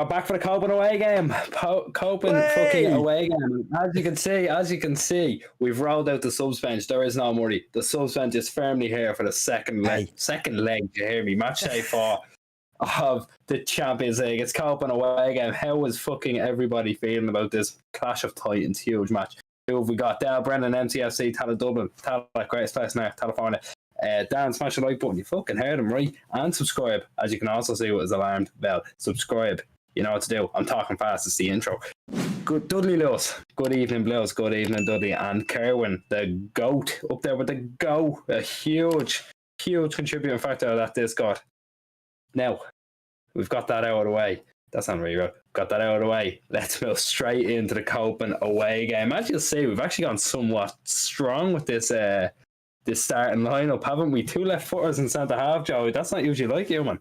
we're back for the Copen away game. Copen fucking away game. As you can see, we've rolled out the subs bench. There is no Murray. The subs bench is firmly here for the second leg. Second leg, you hear me? Match day 4 of the Champions League. It's Copen away game. How is fucking everybody feeling about this Clash of Titans huge match? Who have we got? Dale Brennan, MCFC, Tala Dublin, Tala greatest place now, California. Dan, smash the like button. You fucking heard him, right? And subscribe. As you can also see with his alarmed bell. Subscribe. You know what to do. I'm talking fast. It's the intro. Good Dudley Lewis. Good evening, Blues. Good evening, Dudley. And Kerwin, the GOAT, up there with the GO. A huge contributing factor that this got. Now, we've got that out of the way. That's not really good. Got that out of the way. Let's move straight into the Copen away game. As you'll see, we've actually gone somewhat strong with this starting lineup, haven't we? 2 left footers in centre half, Joey. That's not usually like you, man.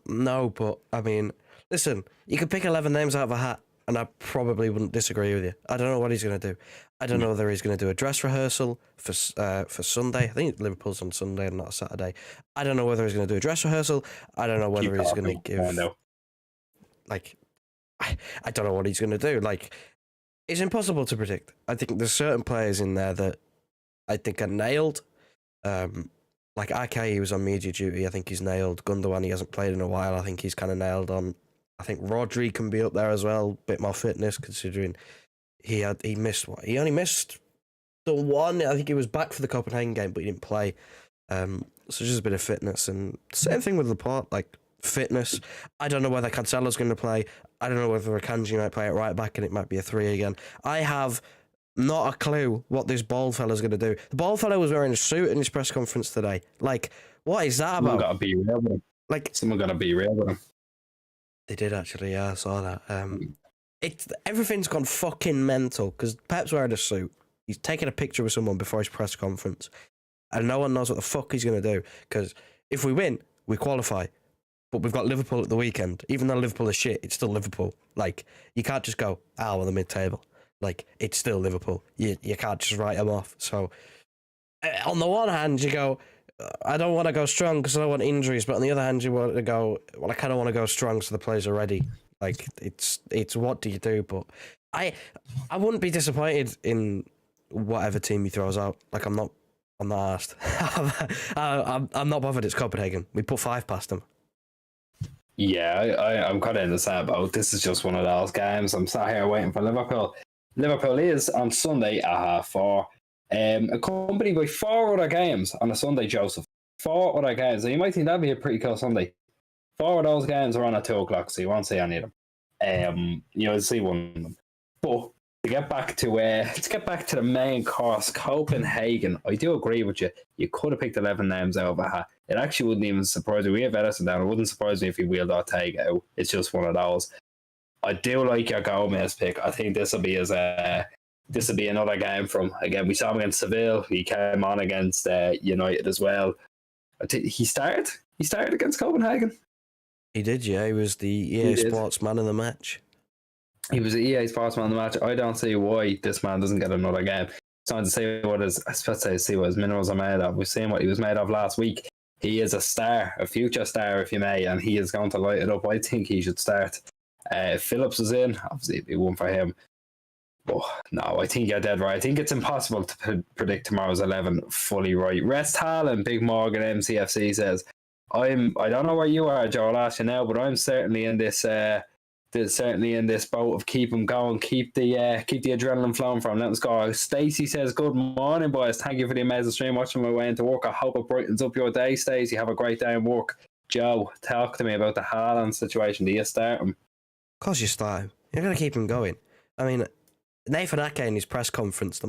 No, but I mean, listen, you could pick 11 names out of a hat, and I probably wouldn't disagree with you. I don't know what he's going to do. I don't know whether he's going to do a dress rehearsal for Sunday. I think Liverpool's on Sunday and not a Saturday. I don't know whether he's going to do a dress rehearsal. I don't know whether he's going to give. Like, I don't know what he's going to do. Like, it's impossible to predict. I think there's certain players in there that I think are nailed. Like Ake, he was on media duty. I think he's nailed. Gundogan, he hasn't played in a while. I think he's kind of nailed on. I think Rodri can be up there as well. Bit more fitness considering he missed what? He only missed the one. I think he was back for the Copenhagen game, but he didn't play. So just a bit of fitness, and same thing with Laporte. Like fitness. I don't know whether Cancelo's going to play. I don't know whether Akanji might play it right back, and it might be a 3 again. I have not a clue what this bald fella's going to do. The bald fella was wearing a suit in his press conference today. Like, what is that about? Someone got to be real with him. Someone got to be real with him. They did actually, yeah, I saw that. Everything's gone fucking mental because Pep's wearing a suit. He's taking a picture with someone before his press conference, and no one knows what the fuck he's going to do. Because if we win, we qualify. But we've got Liverpool at the weekend. Even though Liverpool is shit, it's still Liverpool. Like, you can't just go, we're the mid-table. Like, it's still Liverpool. You can't just write them off. So, on the one hand, you go, I don't want to go strong because I don't want injuries. But on the other hand, you want to go, well, I kind of want to go strong so the players are ready. Like, it's what do you do? But I wouldn't be disappointed in whatever team he throws out. Like, I'm not asked. I'm not bothered. It's Copenhagen. We put 5 past them. Yeah, I'm kind of in the same boat. This is just one of those games. I'm sat here waiting for Liverpool. Liverpool is on Sunday at 4:30, accompanied by 4 other games on a Sunday, Joseph. 4 other games. So you might think that'd be a pretty cool Sunday. 4 of those games are on at 2 o'clock, so you won't see any of them. You'll see one of them. But to get back to the main course, Copenhagen. I do agree with you. You could have picked 11 names out of a hat. It actually wouldn't even surprise me. We have Edison down. It wouldn't surprise me if he wheeled Ortega out. It's just one of those. I do like your Gomez pick. I think this will be another game from. Again, we saw him against Seville. He came on against United as well. I think he started against Copenhagen. He did, yeah. He was the EA Sports Man of the match. He was the EA Sports Man of the match. I don't see why this man doesn't get another game. It's time to see what his minerals are made of. We've seen what he was made of last week. He is a star, a future star, if you may, and he is going to light it up. I think he should start. If Phillips was in, obviously it'd be one for him. But no, I think you're dead right. I think it's impossible to predict tomorrow's 11 fully right. Rest Haaland, Big Morgan MCFC says, I don't know where you are, Joe, I'll ask you now, but I'm certainly in this boat of keep him going, keep the adrenaline flowing from him. Let us go. Stacey says, good morning, boys. Thank you for the amazing stream. Watching my way into work. I hope it brightens up your day, Stacey. Have a great day in work. Joe, talk to me about the Haaland situation. Do you start him? Of course you start him. You're going to keep him going. I mean, Nathan Ake in his press conference,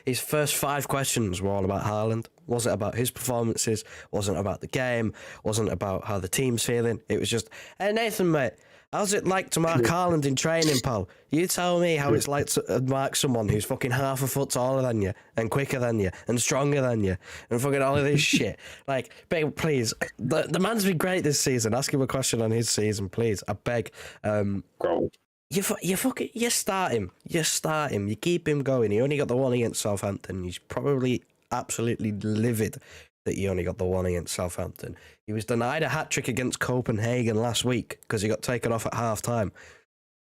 his first 5 questions were all about Haaland. Wasn't about his performances, wasn't about the game, wasn't about how the team's feeling. It was just, hey Nathan, mate, how's it like to mark Haaland in training, pal? You tell me how it's like to mark someone who's fucking half a foot taller than you, and quicker than you, and stronger than you, and fucking all of this shit. Like, babe, please. The man's been great this season. Ask him a question on his season, please. I beg. You start him. You keep him going. He only got the one against Southampton. He's probably absolutely livid that he only got the one against Southampton. He was denied a hat-trick against Copenhagen last week because he got taken off at half-time.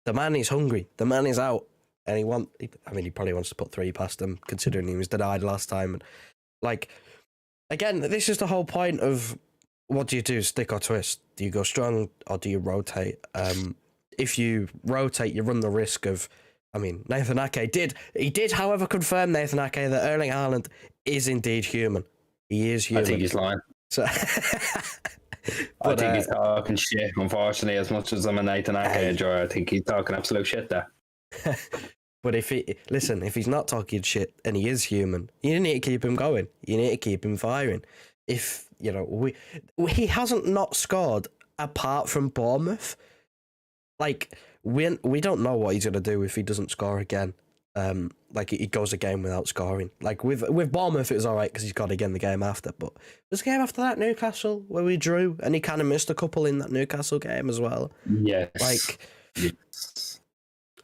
The man is hungry. The man is out. And he probably wants to put 3 past him, considering he was denied last time. Like, again, this is the whole point of what do you do, stick or twist? Do you go strong or do you rotate? If you rotate, you run the risk of, Nathan Ake did, however, confirm, Nathan Ake, that Erling Haaland is indeed human. He is human. I think he's lying. So, I think he's talking shit, unfortunately, as much as I'm a Nathan Ake enjoyer. I think he's talking absolute shit there. But if he's not talking shit and he is human, you need to keep him going. You need to keep him firing. If, he hasn't not scored apart from Bournemouth. Like, we don't know what he's going to do if he doesn't score again. Like, he goes a game without scoring. Like, with Bournemouth, it was all right because he's got again the game after. But there's a game after that, Newcastle, where we drew, and he kind of missed a couple in that Newcastle game as well. Yes. Like,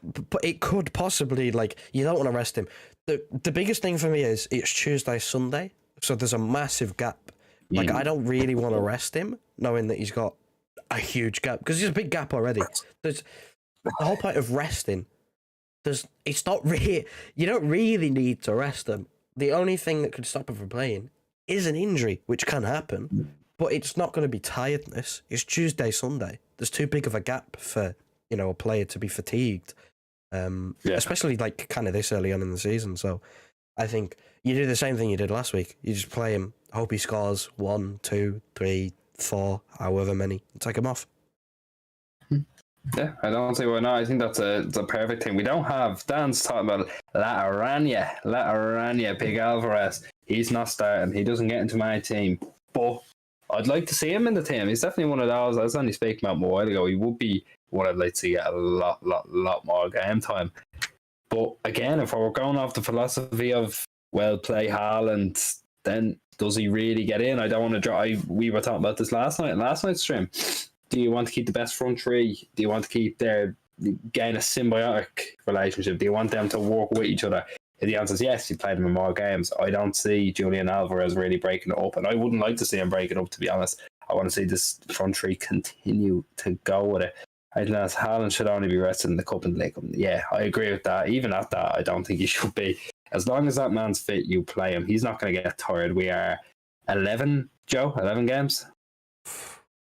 but it could possibly, like, you don't want to rest him. The biggest thing for me is it's Tuesday, Sunday, so there's a massive gap. Like, I don't really want to rest him, knowing that he's got a huge gap, because there's a big gap already. There's the whole point of resting. It's not really, you don't really need to rest him. The only thing that could stop him from playing is an injury, which can happen, but it's not going to be tiredness. It's Tuesday, Sunday. There's too big of a gap for, a player to be fatigued. Especially like kind of this early on in the season. So I think you do the same thing you did last week. You just play him, hope he scores 1, 2, 3, 4, however many, and take him off. Yeah, I don't see why not. I think that's a perfect thing. We don't have, Dan's talking about La Aranya, Big Alvarez. He's not starting. He doesn't get into my team. But I'd like to see him in the team. He's definitely one of those. I was only speaking about him a while ago. He would be one I'd like to get a lot more game time. But again, if we're going off the philosophy of, well, play Haaland, then does he really get in? I don't want to draw. We were talking about this last night's stream. Do you want to keep the best front three? Do you want to keep gain a symbiotic relationship? Do you want them to work with each other? If the answer is yes, you played them in more games. I don't see Julian Alvarez really breaking it up, and I wouldn't like to see him break it up, to be honest. I want to see this front three continue to go with it. I think that Haaland should only be rested in the Cup and League. Yeah, I agree with that. Even at that, I don't think he should be. As long as that man's fit, you play him. He's not going to get tired. We are 11 games?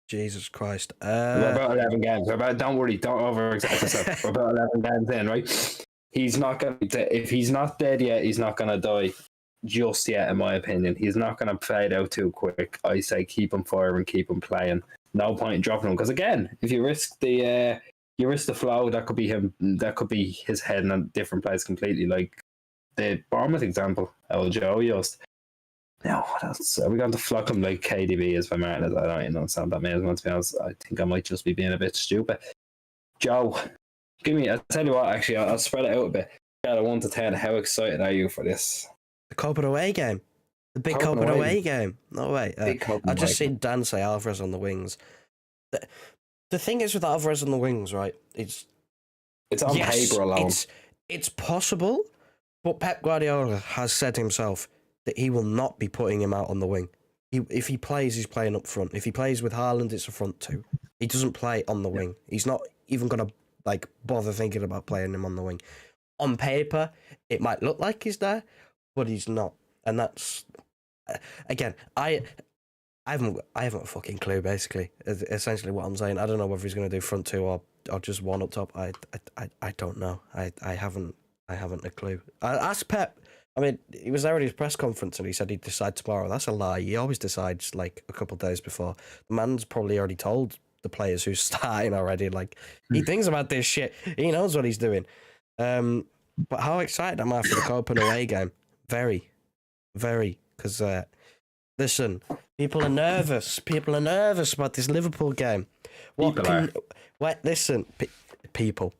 Jesus Christ. We're about 11 games. Don't worry, don't overexert yourself. We're about 11 games in, right? He's not going to, if he's not dead yet, he's not going to die just yet, in my opinion. He's not going to fade out too quick. I say keep him firing, keep him playing. No point in dropping him, because again, if you risk the flow, that could be him. That could be his head in a different place completely. Like the Bournemouth example, El Joe used. Now, what else? Are we going to flock him like KDB is for Martinez? I don't even understand that man. To be honest, I think I might just be being a bit stupid. Joe, I'll tell you what. Actually, I'll spread it out a bit. Out of 1 to 10, how excited are you for this? The Copenhagen away game. The big Copenhagen away game. No way. I just seen Dan say Alvarez on the wings. The thing is with Alvarez on the wings, right? It's on paper alone. It's possible, but Pep Guardiola has said himself that he will not be putting him out on the wing. If he plays, he's playing up front. If he plays with Haaland, it's a front two. He doesn't play on the wing. He's not even going to bother thinking about playing him on the wing. On paper, it might look like he's there, but he's not. And that's again, I haven't a fucking clue. Basically, essentially what I'm saying. I don't know whether he's going to do front two or just one up top. I don't know. I haven't a clue. I asked Pep. I mean, he was there at his press conference and he said he'd decide tomorrow. That's a lie. He always decides like a couple of days before. The man's probably already told the players who's starting already. Like, he thinks about this shit. He knows what he's doing. But how excited am I for the Copenhagen away game? Very, very. Because, listen, people are nervous. People are nervous about this Liverpool game. Listen, people.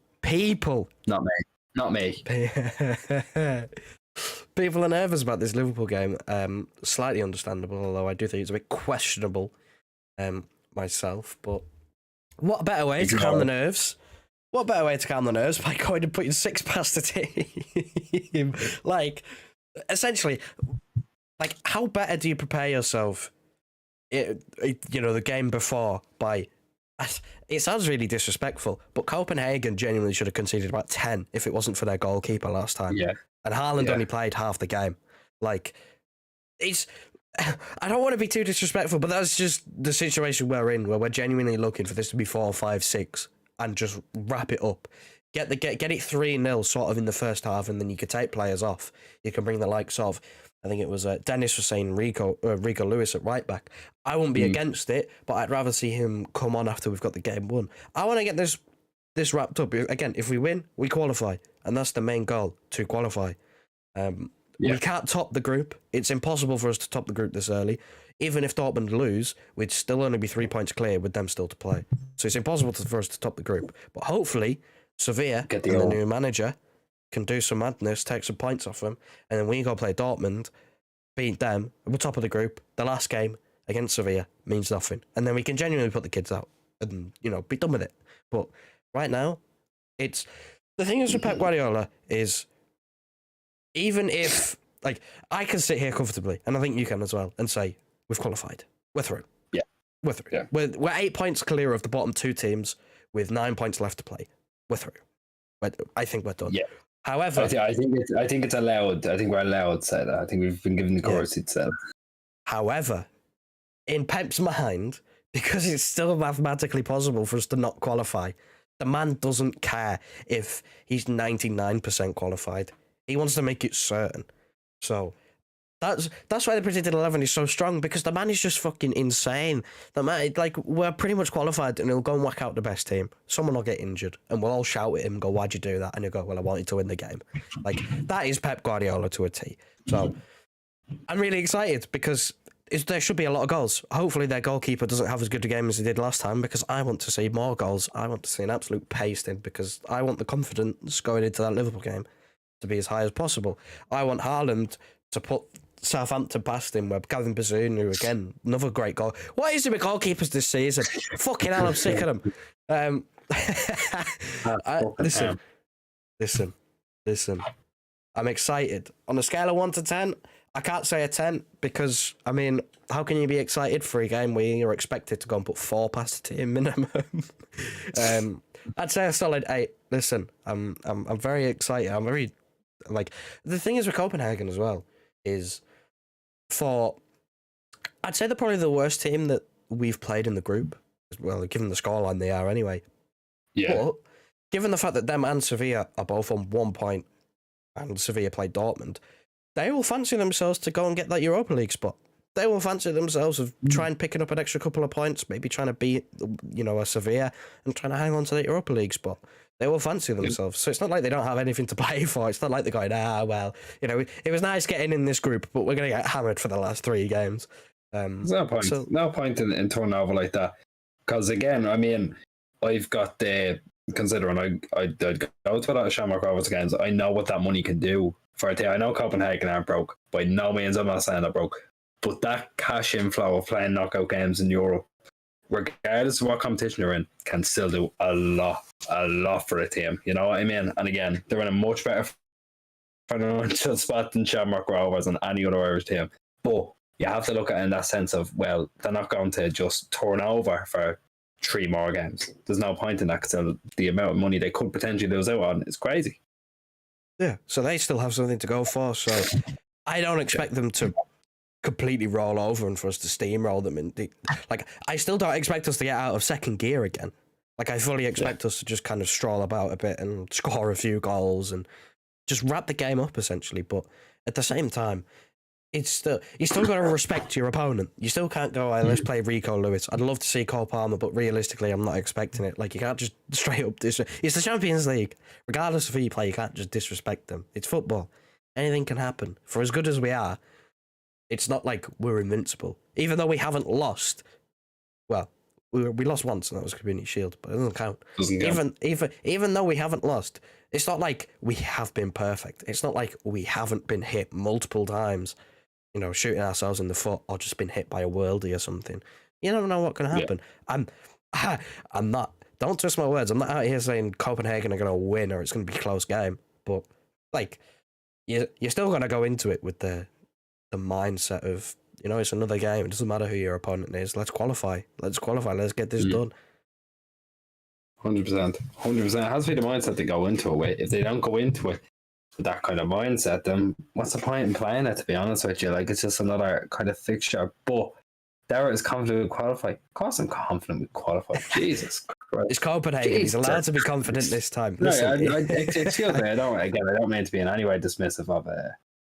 Not me. People are nervous about this Liverpool game. Slightly understandable, although I do think it's a bit questionable myself. But what better way to calm the nerves? What better way to calm the nerves by going and putting 6 past the team? Like, essentially, like, how better do you prepare yourself? The game before by. It sounds really disrespectful, but Copenhagen genuinely should have conceded about 10 if it wasn't for their goalkeeper last time. Yeah. And Haaland only played half the game. Like, it's. I don't want to be too disrespectful, but that's just the situation we're in, where we're genuinely looking for this to be 4, 5, 6, and just wrap it up. Get it 3-0 sort of in the first half, and then you could take players off. You can bring the likes of, I think it was Dennis was saying Rico Lewis at right back. I wouldn't be against it, but I'd rather see him come on after we've got the game won. I want to get this wrapped up. Again, if we win, we qualify, and that's the main goal, to qualify. We can't top the group. It's impossible for us to top the group this early. Even if Dortmund lose, we'd still only be 3 points clear with them still to play. So it's impossible for us to top the group. But hopefully, Sevilla and the new manager can do some madness, take some points off them, and then we go play Dortmund, beat them, we're top of the group. The last game against Sevilla means nothing. And then we can genuinely put the kids out and, be done with it. But right now, the thing is with Pep Guardiola is, even if, like, I can sit here comfortably, and I think you can as well, and say, we've qualified. We're through. Yeah. We're through. Yeah. We're 8 points clear of the bottom 2 teams with 9 points left to play. We're through. But I think we're done. Yeah. However, I think it's allowed. I think we're allowed to say that. I think we've been given the courtesy to say that. However, in Pep's mind, because it's still mathematically possible for us to not qualify, the man doesn't care if he's 99% qualified. He wants to make it certain. So that's why the predicted 11 is so strong, because the man is just fucking insane. The man, like, we're pretty much qualified, and he'll go and whack out the best team. Someone will get injured, and we'll all shout at him and go, "Why'd you do that?" And he'll go, "Well, I wanted to win the game." Like, that is Pep Guardiola to a T. So I'm really excited, because there should be a lot of goals. Hopefully their goalkeeper doesn't have as good a game as he did last time, because I want to see more goals. I want to see an absolute pasting, because I want the confidence going into that Liverpool game to be as high as possible. I want Haaland to put Southampton past him, where Gavin Bazunu, who, again, another great goal. What is it with goalkeepers this season? Fucking hell, I'm sick of them. Listen. I'm excited. On a scale of 1 to 10, I can't say a 10, because, I mean, how can you be excited for a game where you're expected to go and put 4 past the team minimum? I'd say a solid 8. Listen, I'm very excited. I'm very, like, the thing is with Copenhagen as well is, I'd say they're probably the worst team that we've played in the group. Well, given the scoreline they are anyway. Yeah. But given the fact that them and Sevilla are both on 1 point, and Sevilla played Dortmund, they will fancy themselves to go and get that Europa League spot. They will fancy themselves of trying picking up an extra couple of points, maybe trying to beat, a Sevilla, and trying to hang on to that Europa League spot. They will fancy themselves. So it's not like they don't have anything to play for. It's not like they're going, it was nice getting in this group, but we're going to get hammered for the last 3 games. There's no point. No point in turning over like that. Because, again, I mean, I've got considering I'd go to a lot of Shamrock Rovers games, I know what that money can do for a team. I know Copenhagen aren't broke. By no means I'm not saying they're broke. But that cash inflow of playing knockout games in Europe, regardless of what competition you're in, can still do a lot for a team. You know what I mean? And again, they're in a much better financial spot than Shamrock Rovers and any other Irish team. But you have to look at it in that sense of, well, they're not going to just turn over for 3 more games. There's no point in that, because the amount of money they could potentially lose out on is crazy. Yeah, so they still have something to go for. So I don't expect them to completely roll over and for us to steamroll them. I still don't expect us to get out of second gear again. Like, I fully expect us to just kind of stroll about a bit and score a few goals and just wrap the game up, essentially. But at the same time, you still got to respect your opponent. You still can't go, let's play Rico Lewis. I'd love to see Cole Palmer, but realistically, I'm not expecting it. Like, you can't just straight up it's the Champions League. Regardless of who you play, you can't just disrespect them. It's football. Anything can happen. For as good as we are, it's not like we're invincible. Even though we haven't lost, well, we lost once, and that was Community Shield, but it doesn't count. Even though we haven't lost, it's not like we have been perfect. It's not like we haven't been hit multiple times, shooting ourselves in the foot, or just been hit by a worldie or something. You don't know what can happen. Yeah. I'm not. Don't twist my words. I'm not out here saying Copenhagen are going to win or it's going to be a close game. But, like, you're still going to go into it with the the mindset of, you know, it's another game. It doesn't matter who your opponent is. Let's qualify. Let's qualify. Let's get this done. 100%. 100%. It has to be the mindset they go into it with. If they don't go into it with that kind of mindset, then what's the point in playing it, to be honest with you? Like, it's just another kind of fixture. But Dara is confident with qualify. Of course I'm confident with qualify. Jesus Christ. It's Copenhagen. He's allowed to be confident this time. Listen, no, excuse me. I don't mean to be in any way dismissive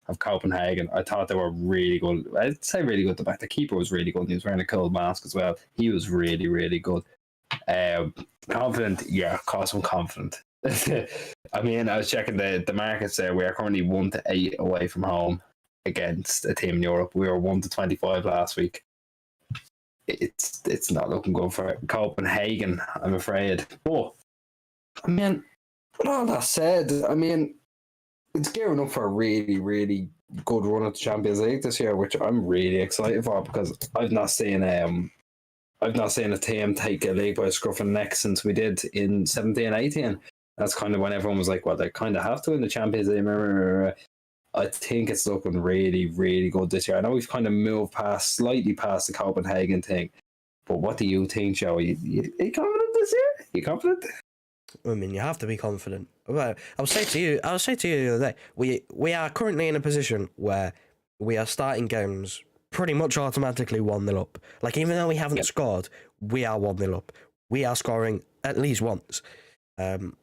of Copenhagen. I thought they were really good. I'd say really good. The keeper was really good. He was wearing a cool mask as well. He was really, really good. Confident, yeah, of course I'm confident. I mean, I was checking the markets there. We are currently 1-8 away from home against a team in Europe. We were 1-25 last week. It's not looking good for Copenhagen, I'm afraid. But I mean, with all that said, I mean, it's gearing up for a really, really good run at the Champions League this year, which I'm really excited for, because I've not seen a team take a league by a scruff of the neck since we did in 17-18. That's kind of when everyone was like, well, they kind of have to in the Champions League. I think it's looking really, really good this year. I know we've kind of moved slightly past the Copenhagen thing, but what do you think, Joe? Are you confident this year? Are you confident? I mean, you have to be confident. Well, I'll say to you the other day, we are currently in a position where we are starting games pretty much automatically 1-0 up. Like, even though we haven't scored, we are 1-0 up. We are scoring at least once. And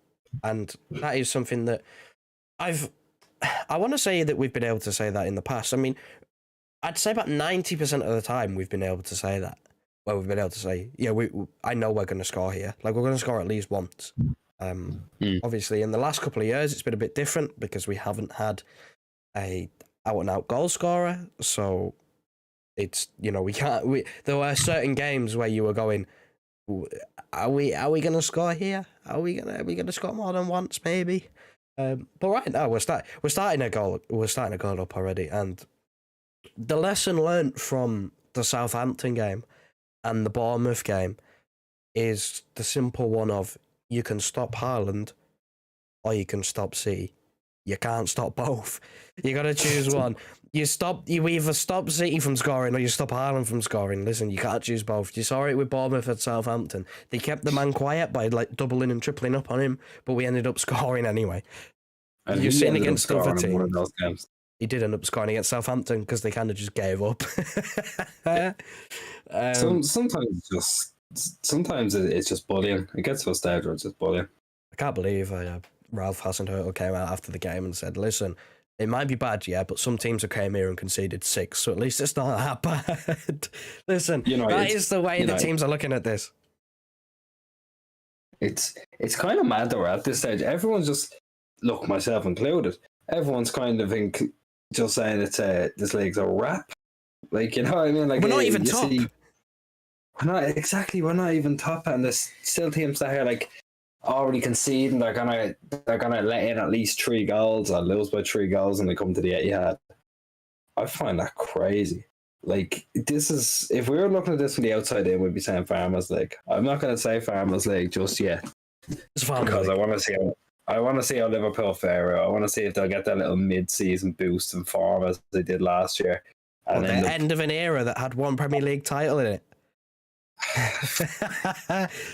that is something that I want to say that we've been able to say that in the past. I mean, I'd say about 90% of the time we've been able to say that. Well, we've been able to say, yeah, I know we're going to score here. Like, we're going to score at least once. Obviously, in the last couple of years, it's been a bit different because we haven't had a out-and-out goal scorer. So it's, you know, there were certain games where you were going, are we going to score here? Are we going to score more than once, maybe? But right now we're starting a goal up already, and the lesson learnt from the Southampton game and the Bournemouth game is the simple one of, you can stop Haaland or you can stop City. You can't stop both. You got to choose one. You either stop City from scoring or you stop Haaland from scoring. Listen, you can't choose both. You saw it with Bournemouth at Southampton. They kept the man quiet by like doubling and tripling up on him, but we ended up scoring anyway. And you're sitting against other teams. He did end up scoring against Southampton because they kind of just gave up. Sometimes it's just bullying. It gets to a stage where it's just bullying. I can't believe Ralph Hasenhüttl came out after the game and said, listen, it might be bad, yeah, but some teams have came here and conceded 6, so at least it's not that bad. Listen, that is the way the teams are looking at this. It's kind of mad that we're at this stage. Everyone's just, look, myself included, everyone's kind of just saying this league's a wrap. Like, you know what I mean? Like, we're not even top. We're not even top, and there's still teams that are like already conceding. They're gonna let in at least 3 goals or lose by 3 goals and they come to the Etihad. I find that crazy. Like, this is, if we were looking at this from the outside in, we'd be saying Farmers League. I'm not going to say Farmers League just yet, because I want to see how Liverpool fare. I want to see if they'll get that little mid-season boost in form as they did last year. And the end of an era that had 1 Premier League title in it.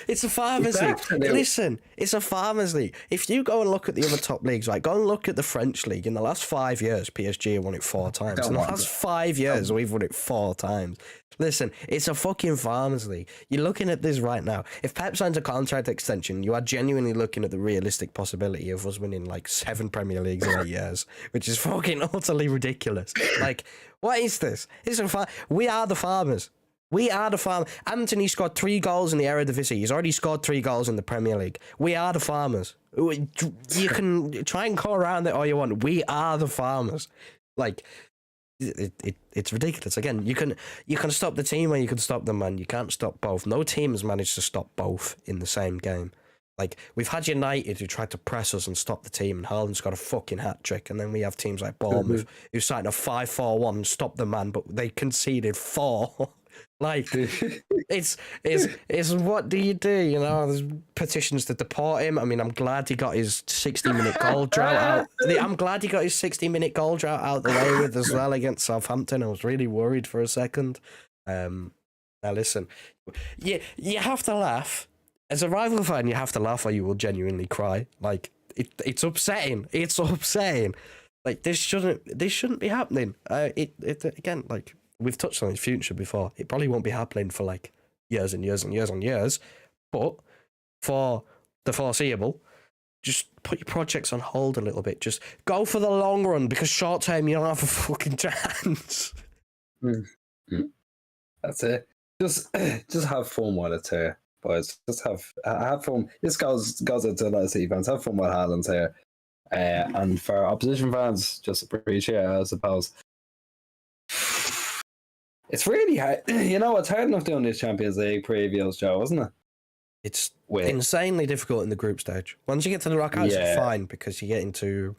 It's a Farmers League. Listen, it's a Farmers League. If you go and look at the other top leagues, right, go and look at the French league. In the last 5 years, PSG have won it 4 times. In the last 5 years, we've won it 4 times. Listen, it's a fucking Farmers League. You're looking at this right now. If Pep signs a contract extension, you are genuinely looking at the realistic possibility of us winning like 7 Premier Leagues in 8 years, which is fucking utterly ridiculous. Like, what is this? We are the Farmers. We are the Farmers. Anthony scored 3 goals in the Eredivisie. He's already scored 3 goals in the Premier League. We are the Farmers. You can try and call around it all you want. We are the Farmers. Like, it's ridiculous. Again, you can stop the team or you can stop the man. You can't stop both. No team has managed to stop both in the same game. Like, we've had United who tried to press us and stop the team, and Haaland's got a fucking hat-trick, and then we have teams like Bournemouth who signed a 5-4-1 and stopped the man, but they conceded 4. Like, it's what do you do? You know, there's petitions to deport him. I mean, I'm glad he got his 60-minute goal drought out. I'm glad he got his 60-minute goal drought out the way with as well against Southampton. I was really worried for a second. Now listen, you have to laugh. As a rival fan, you have to laugh or you will genuinely cry. Like, it's upsetting. It's upsetting. Like, this shouldn't be happening. It again, like, we've touched on its future before. It probably won't be happening for like years and years and years and years. But for the foreseeable, just put your projects on hold a little bit. Just go for the long run, because short term you don't have a fucking chance. That's it. Just have fun while it's here, boys. Just have fun. This goes out to a lot of City fans. Have fun while Haaland's here. And for opposition fans, just appreciate it, I suppose. It's really hard. You know, it's hard enough doing these Champions League previews, Joe, isn't it? It's insanely difficult in the group stage. Once you get to the knockouts, it's fine, because you get into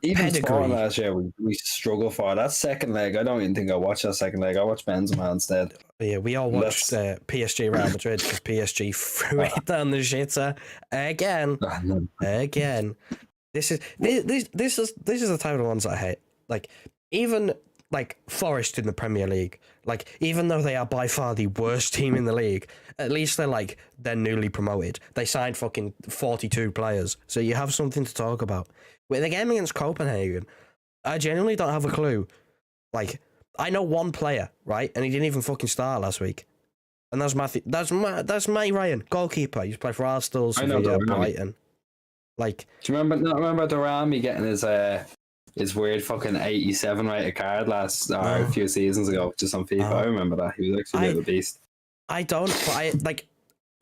even Spawn last year, we struggle for that second leg. I don't even think I watched that second leg. I watched Benzema instead. Yeah, we all watched PSG Real Madrid, because PSG threw it down the shitter again. Again. This is the type of ones that I hate. Like, even like Forest in the Premier League, like, even though they are by far the worst team in the league, at least they're newly promoted. They signed fucking 42 players, so you have something to talk about. With the game against Copenhagen, I genuinely don't have a clue. Like, I know one player, right, and he didn't even fucking start last week, and that's Matty Ryan, goalkeeper. He's played for Arsenal, Sevilla, Brighton. Like, do you remember Durami getting his weird fucking 87 rated card a few seasons ago, just on FIFA? I remember that. He was actually a bit of a beast. I don't, but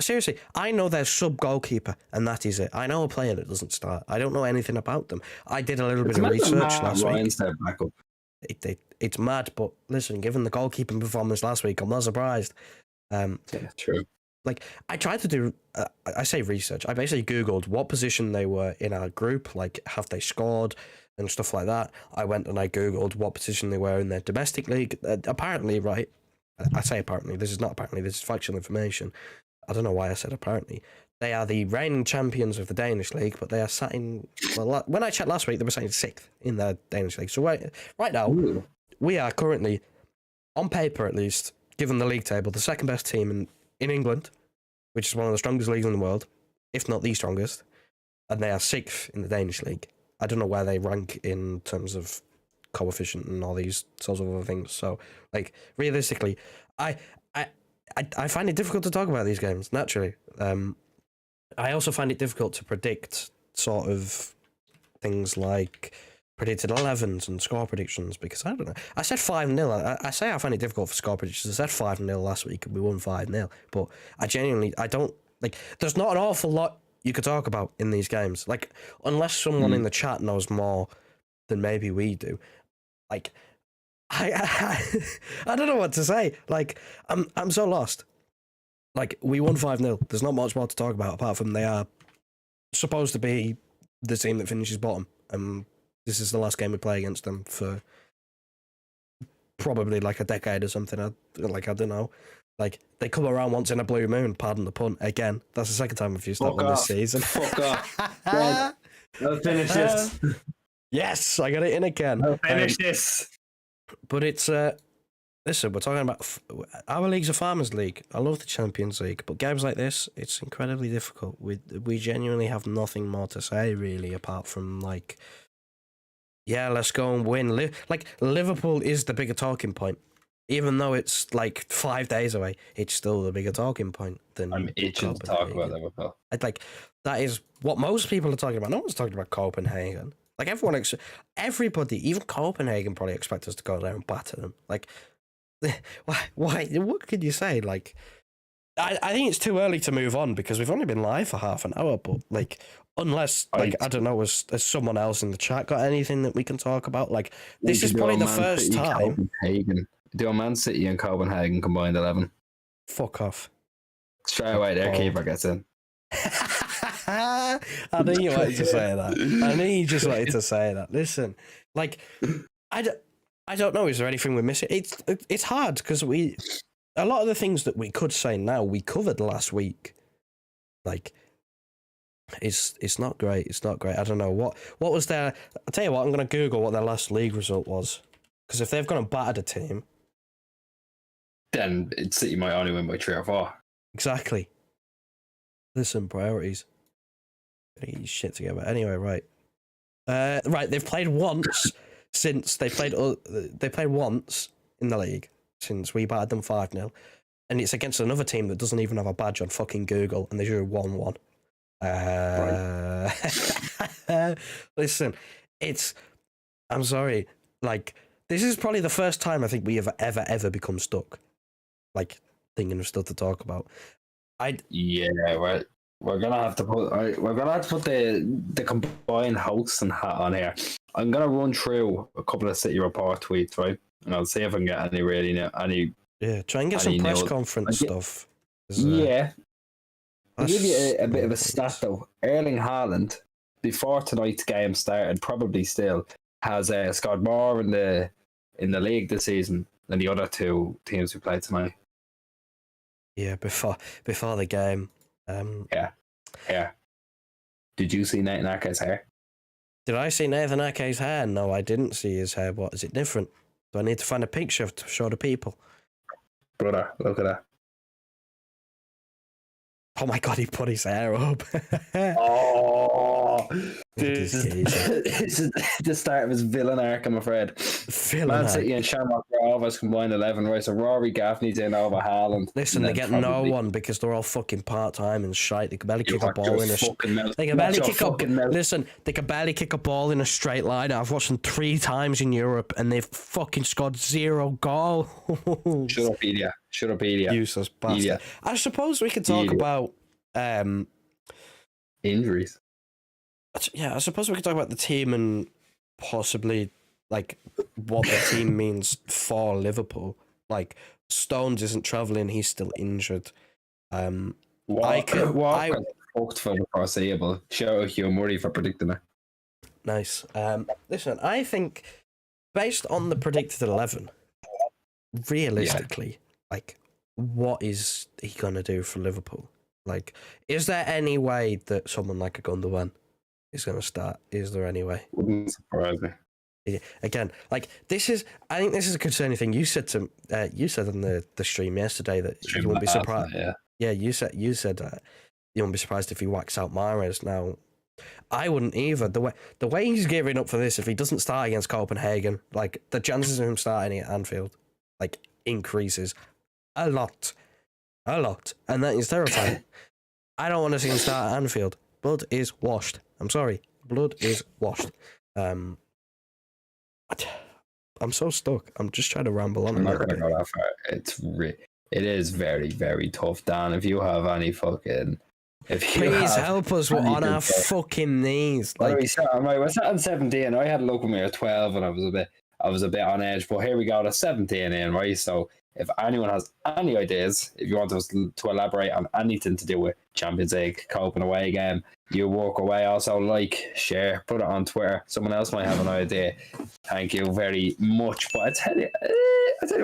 seriously, I know their sub goalkeeper, and that is it. I know a player that doesn't start. I don't know anything about them. I did a little bit of research last week. It's mad, but listen, given the goalkeeping performance last week, I'm not surprised. Yeah, true. Like, I tried to do, I say research. I basically Googled what position they were in our group, like, have they scored and stuff like that. I went and I Googled what position they were in their domestic league. Apparently, right, I say apparently, this is not apparently, this is factual information. I don't know why I said apparently. They are the reigning champions of the Danish league, but they are sat in, well, when I checked last week, they were sat in 6th in the Danish league. So right now, we are currently, on paper at least, given the league table, the second best team in England, which is one of the strongest leagues in the world, if not the strongest, and they are 6th in the Danish league. I don't know where they rank in terms of coefficient and all these sorts of other things. So, like, realistically, I find it difficult to talk about these games, naturally. I also find it difficult to predict sort of things like predicted 11s and score predictions, because I don't know. I said 5-0. I say I find it difficult for score predictions. I said 5-0 last week and we won 5-0. But I don't, like, there's not an awful lot you could talk about in these games. Like, unless someone in the chat knows more than maybe we do. Like, I don't know what to say. Like, I'm so lost. Like, we won 5-0. There's not much more to talk about apart from they are supposed to be the team that finishes bottom. This is the last game we play against them for probably like a decade or something. I don't know. Like, they come around once in a blue moon, pardon the pun, again. That's the second time we've used that one this season. Fuck off. Well, I'll finish this. Yes, I got it in again. I'll finish this. But it's, listen, we're talking about, our league's a farmers league. I love the Champions League, but games like this, it's incredibly difficult. We genuinely have nothing more to say, really, apart from, like, yeah, let's go and win. Like, Liverpool is the bigger talking point. Even though it's like 5 days away, it's still the bigger talking point than I'm itching to talk about Liverpool. That is what most people are talking about. No one's talking about Copenhagen. Like, everybody, even Copenhagen, probably expect us to go there and batter them. Like, why? What can you say? Like, I think it's too early to move on because we've only been live for half an hour. But like, unless, like, I don't know, has someone else in the chat got anything that we can talk about? Like, this is probably the first time. Do a Man City and Copenhagen combined 11. Fuck off. Straight away, their keeper gets in. I knew you wanted to say that. I knew you just wanted to say that. Listen, like, I don't know. Is there anything we're missing? It's hard because a lot of the things that we could say now we covered last week. Like, it's not great. It's not great. I don't know what was their. I'll tell you what. I'm going to Google what their last league result was, because if they've gone and battered a team, then City might only win by 3 or 4. Exactly. Listen, priorities. Get your shit together. Anyway, right. Right, they've played once since they played once in the league since we battered them 5-0, and it's against another team that doesn't even have a badge on fucking Google, and they drew 1-1. Listen, I'm sorry. Like, this is probably the first time I think we have ever become stuck. Like, thinking of stuff to talk about. We're gonna have to put the combined host and hat on here. I'm gonna run through a couple of City report tweets, right? And I'll see if I can get any. Yeah, try and get some press conference stuff. I'll give you a bit of a stat though. Erling Haaland, before tonight's game started, probably still has scored more in the league this season than the other two teams who played tonight. Yeah, before the game. Yeah. Did you see Nathan Ake's hair? Did I see Nathan Ake's hair? No, I didn't see his hair. What, is it different? Do I need to find a picture to show the people? Brother, look at that. Oh my god, he put his hair up. Oh, this is the start of his villain arc, I'm afraid. Man City and Shamrock Rovers combined 11, right? So Rory Gaffney's in over Haaland. Listen, they get no one because they're all fucking part-time and shite. They can barely kick a ball in a... They can barely kick a... Listen, they can barely kick a ball in a straight line. I've watched them 3 times in Europe and they've fucking scored 0 goals. Shut up, Edia. Useless bastard. I suppose we could talk about... injuries. Yeah, I suppose we could talk about the team and possibly like what the team means for Liverpool. Like, Stones isn't travelling; he's still injured. Walker fucked for the foreseeable. Shout out Hugh Murray for predicting it. Nice. Listen, I think based on the predicted 11, realistically, like, what is he gonna do for Liverpool? Like, is there any way that someone like a Gundogan is going to start? Is there any way? Wouldn't surprise me. Yeah, again, like, I think this is a concerning thing. You said you said on the stream yesterday that you won't be surprised. Yeah, you said you won't be surprised if he whacks out Mahrez. Now, I wouldn't either. The way he's gearing up for this, if he doesn't start against Copenhagen, like, the chances of him starting at Anfield, like, increases a lot. And that is terrifying. I don't want to see him start at Anfield. Blood is washed. I'm sorry. Blood is washed. I'm so stuck. I'm just trying to ramble on. I'm not going to go that far. It is very, very tough, Dan. If you have any fucking... Please help us. We're on our fucking knees. Like, we're sat on 17. I had a look when we were 12 and I was a bit on edge. But here we go. That's 17 in, right? So... if anyone has any ideas, if you want us to elaborate on anything to do with Champions League, Copenhagen away game, you walk away. Also, share, put it on Twitter. Someone else might have an idea. Thank you very much. But I tell you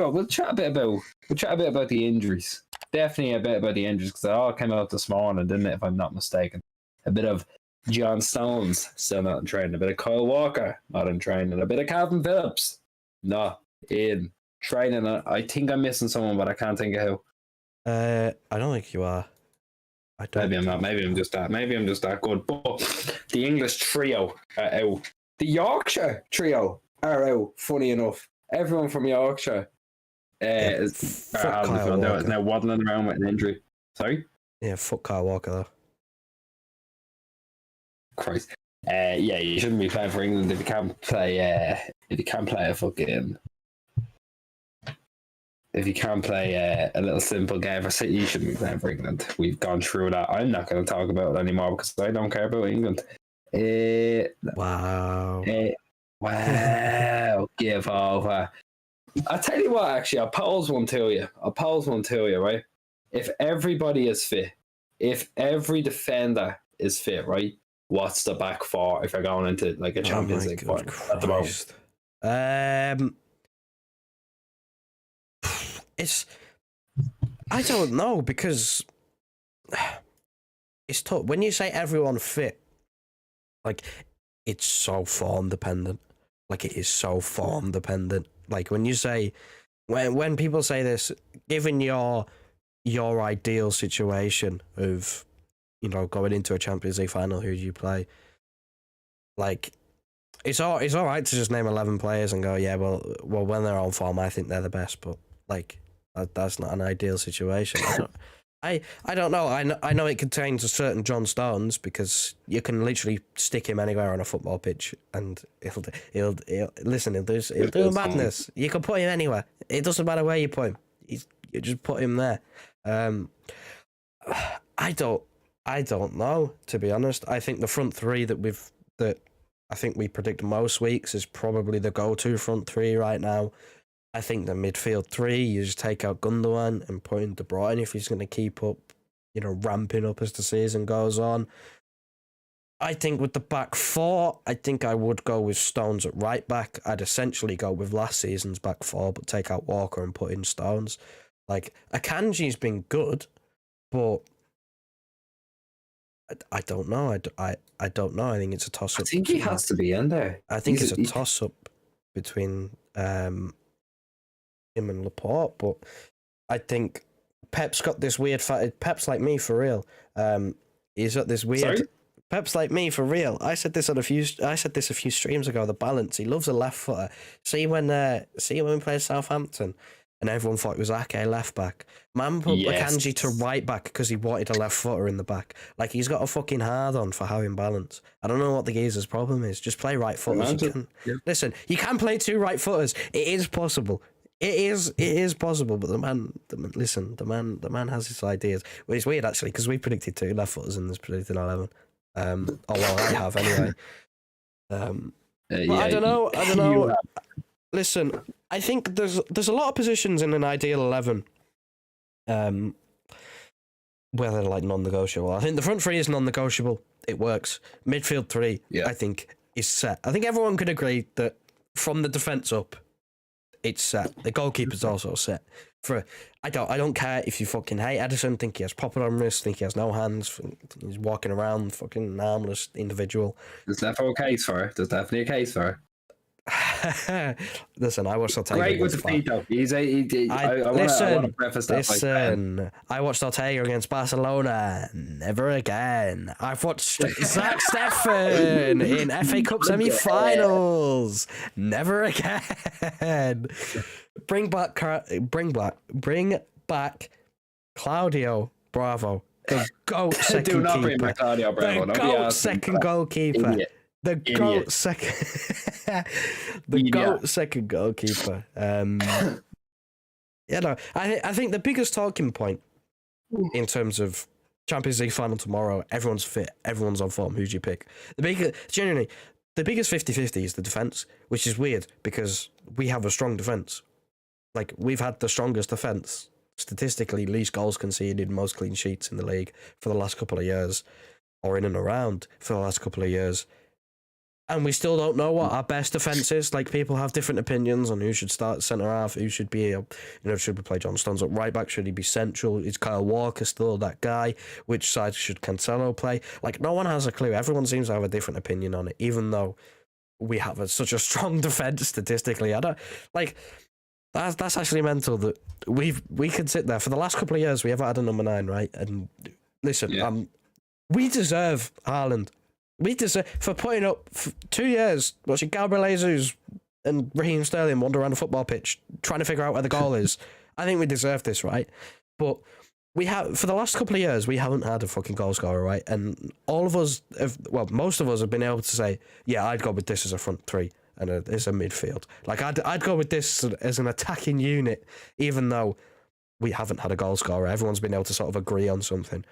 what, we'll chat a bit about the injuries. Definitely a bit about the injuries, because it all came out this morning, didn't it? If I'm not mistaken, a bit of John Stones still not in training, a bit of Kyle Walker not in training, a bit of Calvin Phillips not in training. I think I'm missing someone, but I can't think of who. I don't think you are. Maybe I'm not. Maybe I'm just that good. But the English trio are out. The Yorkshire trio are out. Funny enough, everyone from Yorkshire is now waddling around with an injury. Sorry. Yeah, fuck Kyle Walker though. Christ. Yeah, you shouldn't be playing for England if you can't play. If you can't play a fucking. If you can't play a little simple game for City, you shouldn't be playing for England. We've gone through that. I'm not going to talk about it anymore because I don't care about England. Wow. Wow. Give over. I'll tell you what, actually, I'll pose one to you, right? If everybody is fit, if every defender is fit, right? What's the back four if you're going into like a Champions League final at the moment? It's I don't know, because it's tough. When you say everyone fit, like, it's so form dependent. Like, it is so form dependent. Like, when you say, when people say this, given your ideal situation of, you know, going into a Champions League final, who do you play? Like, it's all right to just name 11 players and go, yeah, well, when they're on form, I think they're the best. But like, that's not an ideal situation. I don't know. I know it contains a certain John Stones, because you can literally stick him anywhere on a football pitch and he'll do madness. You can put him anywhere. It doesn't matter where you put him. You just put him there. I don't know, to be honest. I think the front three that I think we predict most weeks is probably the go-to front three right now. I think the midfield three, you just take out Gundogan and put in De Bruyne if he's going to keep up, you know, ramping up as the season goes on. I think with the back four, I think I would go with Stones at right back. I'd essentially go with last season's back four, but take out Walker and put in Stones. Like, Akanji's been good, but I don't know. I don't know. I think it's a toss-up. I think he has to be in there. I think it's a toss-up between him and Laporte, but I think Pep's got this weird... Pep's like me, for real. He's got this weird... Sorry? Pep's like me, for real. I said this a few streams ago, the balance. He loves a left footer. See when we played Southampton and everyone thought it was Ake left back. Man put Akanji to right back because he wanted a left footer in the back. Like, he's got a fucking hard on for having balance. I don't know what the geezer's problem is. Just play right footers. Listen, you can play two right footers. It is possible. It is possible, but the man has his ideas. Well, it's weird, actually, because we predicted two left footers in this predicted 11. I have anyway. I don't know. Listen, I think there's a lot of positions in an ideal 11 where they're like non-negotiable. I think the front three is non-negotiable. It works. Midfield three, I think, is set. I think everyone could agree that from the defence up, it's set. The goalkeeper's also set. I don't care if you fucking hate Edison, think he has popping on wrists, think he has no hands, he's walking around fucking armless individual. There's definitely a case for it. There's definitely a case for it. Listen, I watched Ortega. Great with the feet, though. I want to preface that. I watched Ortega against Barcelona. Never again. I've watched Zach Steffen in FA Cup semi-finals. Never again. Bring back Claudio Bravo, the GOAT second Do not keeper. bring back Claudio Bravo. The GOAT second goalkeeper. Idiot. The GOAT second, GOAT second goalkeeper. I think the biggest talking point in terms of Champions League final tomorrow, everyone's fit, everyone's on form. Who do you pick? The biggest 50-50 is the defense, which is weird because we have a strong defense. Like, we've had the strongest defense, statistically, least goals conceded, most clean sheets in the league for the last couple of years, or in and around for the last couple of years. And we still don't know what our best defence is. Like, people have different opinions on who should start centre half, who should be, should we play John Stones at right back? Should he be central? Is Kyle Walker still that guy? Which side should Cancelo play? Like, no one has a clue. Everyone seems to have a different opinion on it, even though we have such a strong defence statistically. That's actually mental that we can sit there. For the last couple of years, we haven't had a number 9, right? And listen, we deserve Haaland. We deserve, for putting up 2 years, watching Gabriel Jesus and Raheem Sterling wander around a football pitch trying to figure out where the goal is. I think we deserve this, right? But we have, for the last couple of years, we haven't had a fucking goal scorer, right? And all of us most of us have been able to say, yeah, I'd go with this as a front three and as a midfield. Like, I'd go with this as an attacking unit, even though we haven't had a goal scorer. Everyone's been able to sort of agree on something.